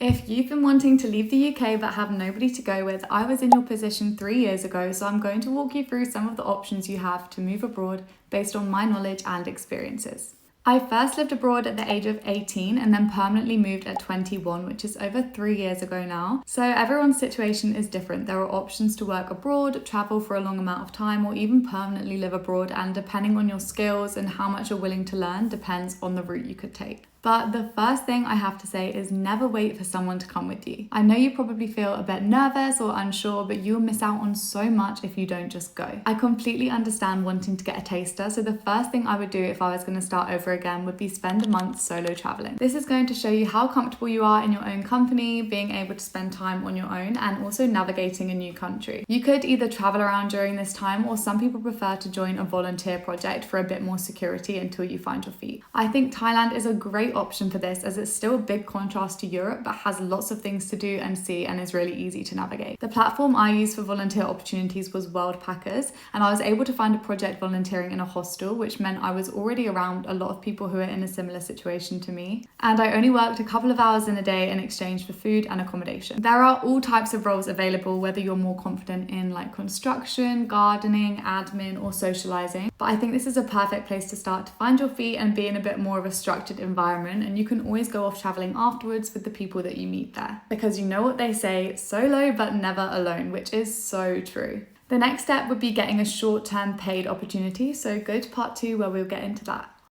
If you've been wanting to leave the UK but have nobody to go with, I was in your position 3 years ago, so I'm going to walk you through some of the options you have to move abroad based on my knowledge and experiences. I first lived abroad at the age of 18 and then permanently moved at 21, which is over 3 years ago now. So everyone's situation is different. There are options to work abroad, travel for a long amount of time, or even permanently live abroad, and depending on your skills and how much you're willing to learn depends on the route you could take. But the first thing I have to say is never wait for someone to come with you. I know you probably feel a bit nervous or unsure, but you'll miss out on so much if you don't just go. I completely understand wanting to get a taster, so the first thing I would do if I was going to start over again would be spend a month solo traveling. This is going to show you how comfortable you are in your own company, being able to spend time on your own, and also navigating a new country. You could either travel around during this time, or some people prefer to join a volunteer project for a bit more security until you find your feet. I think Thailand is a great option for this, as it's still a big contrast to Europe but has lots of things to do and see and is really easy to navigate. The platform I used for volunteer opportunities was Worldpackers, and I was able to find a project volunteering in a hostel, which meant I was already around a lot of people who are in a similar situation to me, and I only worked a couple of hours in a day in exchange for food and accommodation. There are all types of roles available, whether you're more confident in like construction, gardening, admin, or socializing, but I think this is a perfect place to start to find your feet and be in a bit more of a structured environment, and you can always go off traveling afterwards with the people that you meet there, because you know what they say, solo but never alone, which is so true. The next step would be getting a short-term paid opportunity, so go to part 2 where we'll get into that.